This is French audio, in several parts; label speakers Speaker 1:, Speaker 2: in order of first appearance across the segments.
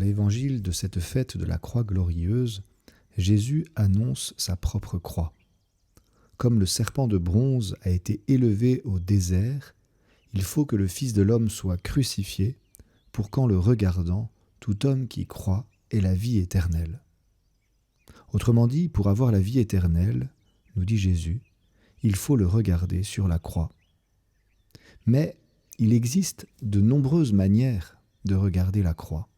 Speaker 1: l'évangile de cette fête de la croix glorieuse, Jésus annonce sa propre croix. Comme le serpent de bronze a été élevé au désert, il faut que le Fils de l'homme soit crucifié pour qu'en le regardant, tout homme qui croit ait la vie éternelle. Autrement dit, pour avoir la vie éternelle, nous dit Jésus, il faut le regarder sur la croix. Mais il existe de nombreuses manières de regarder la croix.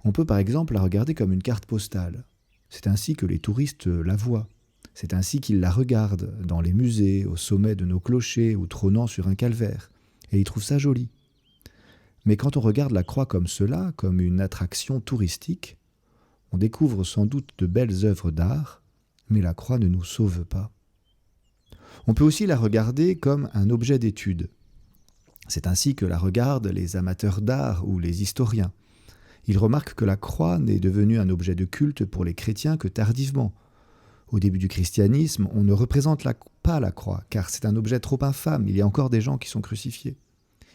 Speaker 1: On peut par exemple la regarder comme une carte postale. C'est ainsi que les touristes la voient. C'est ainsi qu'ils la regardent dans les musées, au sommet de nos clochers ou trônant sur un calvaire. Et ils trouvent ça joli. Mais quand on regarde la croix comme cela, comme une attraction touristique, on découvre sans doute de belles œuvres d'art, mais la croix ne nous sauve pas. On peut aussi la regarder comme un objet d'étude. C'est ainsi que la regardent les amateurs d'art ou les historiens. Ils remarquent que la croix n'est devenue un objet de culte pour les chrétiens que tardivement. Au début du christianisme, on ne représente pas la croix, car c'est un objet trop infâme, il y a encore des gens qui sont crucifiés.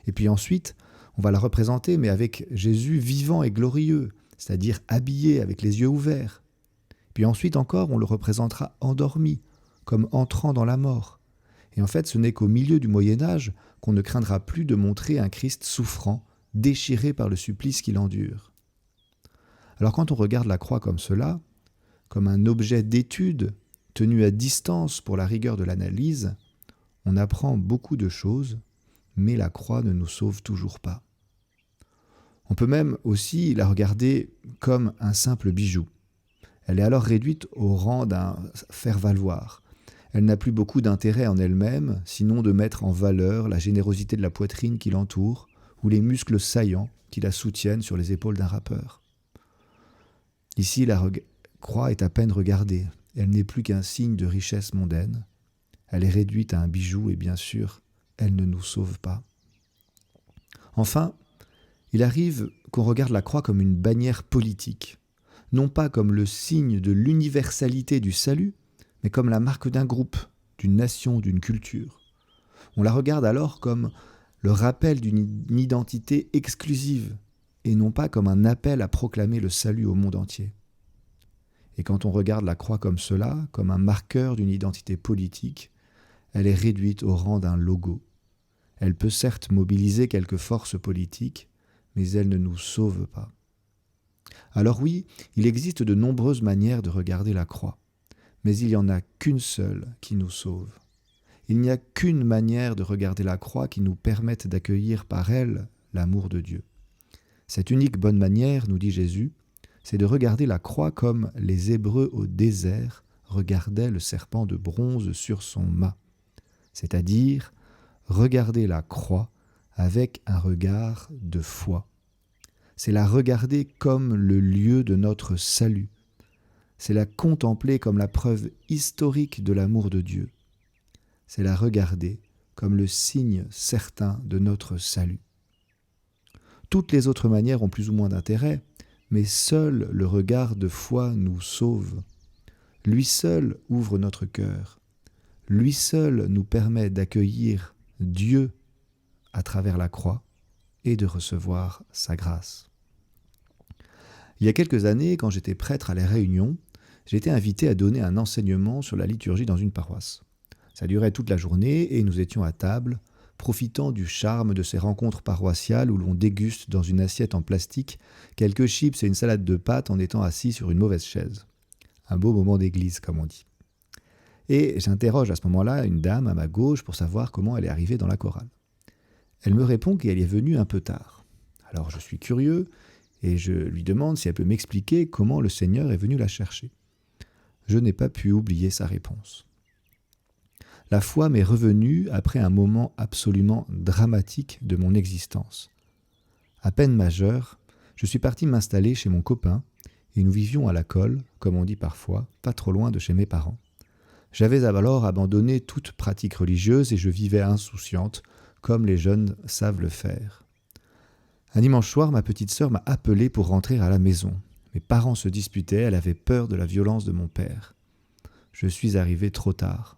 Speaker 1: Et puis ensuite, on va la représenter, mais avec Jésus vivant et glorieux, c'est-à-dire habillé avec les yeux ouverts. Puis ensuite encore, on le représentera endormi, comme entrant dans la mort. Et en fait, ce n'est qu'au milieu du Moyen-Âge qu'on ne craindra plus de montrer un Christ souffrant, déchiré par le supplice qu'il endure. Alors quand on regarde la croix comme cela, comme un objet d'étude tenu à distance pour la rigueur de l'analyse, on apprend beaucoup de choses, mais la croix ne nous sauve toujours pas. On peut même aussi la regarder comme un simple bijou. Elle est alors réduite au rang d'un faire-valoir. Elle n'a plus beaucoup d'intérêt en elle-même, sinon de mettre en valeur la générosité de la poitrine qui l'entoure ou les muscles saillants qui la soutiennent sur les épaules d'un rappeur. Ici, la croix est à peine regardée. Elle n'est plus qu'un signe de richesse mondaine. Elle est réduite à un bijou et bien sûr, elle ne nous sauve pas. Enfin, il arrive qu'on regarde la croix comme une bannière politique, non pas comme le signe de l'universalité du salut, mais comme la marque d'un groupe, d'une nation, d'une culture. On la regarde alors comme le rappel d'une identité exclusive, et non pas comme un appel à proclamer le salut au monde entier. Et quand on regarde la croix comme cela, comme un marqueur d'une identité politique, elle est réduite au rang d'un logo. Elle peut certes mobiliser quelques forces politiques, mais elle ne nous sauve pas. Alors oui, il existe de nombreuses manières de regarder la croix, mais il n'y en a qu'une seule qui nous sauve. Il n'y a qu'une manière de regarder la croix qui nous permette d'accueillir par elle l'amour de Dieu. Cette unique bonne manière, nous dit Jésus, c'est de regarder la croix comme les Hébreux au désert regardaient le serpent de bronze sur son mât, c'est-à-dire regarder la croix avec un regard de foi. C'est la regarder comme le lieu de notre salut. C'est la contempler comme la preuve historique de l'amour de Dieu. C'est la regarder comme le signe certain de notre salut. Toutes les autres manières ont plus ou moins d'intérêt, mais seul le regard de foi nous sauve. Lui seul ouvre notre cœur. Lui seul nous permet d'accueillir Dieu à travers la croix et de recevoir sa grâce. Il y a quelques années, quand j'étais prêtre à La Réunion, j'ai été invité à donner un enseignement sur la liturgie dans une paroisse. Ça durait toute la journée et nous étions à table, profitant du charme de ces rencontres paroissiales où l'on déguste dans une assiette en plastique quelques chips et une salade de pâtes en étant assis sur une mauvaise chaise. Un beau moment d'église, comme on dit. Et j'interroge à ce moment-là une dame à ma gauche pour savoir comment elle est arrivée dans la chorale. Elle me répond qu'elle est venue un peu tard. Alors je suis curieux et je lui demande si elle peut m'expliquer comment le Seigneur est venu la chercher. Je n'ai pas pu oublier sa réponse. La foi m'est revenue après un moment absolument dramatique de mon existence. À peine majeur, je suis parti m'installer chez mon copain et nous vivions à la colle, comme on dit parfois, pas trop loin de chez mes parents. J'avais alors abandonné toute pratique religieuse et je vivais insouciante, comme les jeunes savent le faire. Un dimanche soir, ma petite sœur m'a appelé pour rentrer à la maison. Mes parents se disputaient, elle avait peur de la violence de mon père. Je suis arrivé trop tard.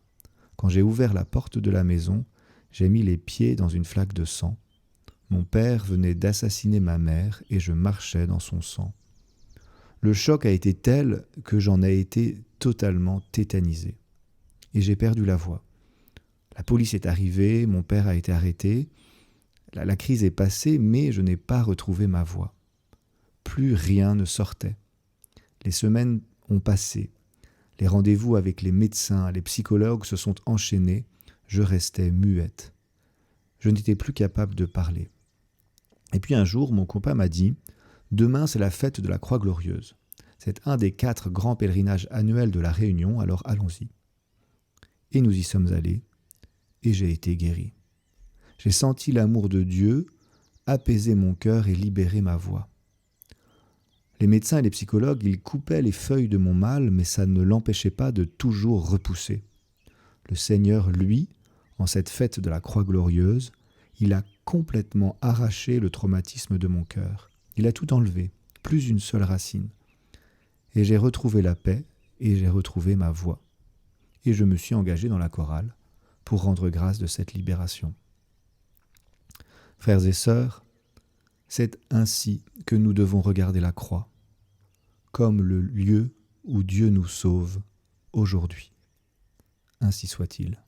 Speaker 1: Quand j'ai ouvert la porte de la maison, j'ai mis les pieds dans une flaque de sang. Mon père venait d'assassiner ma mère et je marchais dans son sang. Le choc a été tel que j'en ai été totalement tétanisé. Et j'ai perdu la voix. La police est arrivée, mon père a été arrêté. La crise est passée, mais je n'ai pas retrouvé ma voix. Plus rien ne sortait. Les semaines ont passé. Les rendez-vous avec les médecins, les psychologues se sont enchaînés. Je restais muette. Je n'étais plus capable de parler. Et puis un jour, mon copain m'a dit « Demain, c'est la fête de la Croix Glorieuse. C'est un des 4 grands pèlerinages annuels de la Réunion, alors allons-y. » Et nous y sommes allés, et j'ai été guéri. J'ai senti l'amour de Dieu apaiser mon cœur et libérer ma voix. Les médecins et les psychologues, ils coupaient les feuilles de mon mal, mais ça ne l'empêchait pas de toujours repousser. Le Seigneur, lui, en cette fête de la Croix Glorieuse, il a complètement arraché le traumatisme de mon cœur. Il a tout enlevé, plus une seule racine. Et j'ai retrouvé la paix et j'ai retrouvé ma voix. Et je me suis engagé dans la chorale pour rendre grâce de cette libération. Frères et sœurs, c'est ainsi que nous devons regarder la croix, comme le lieu où Dieu nous sauve aujourd'hui. Ainsi soit-il.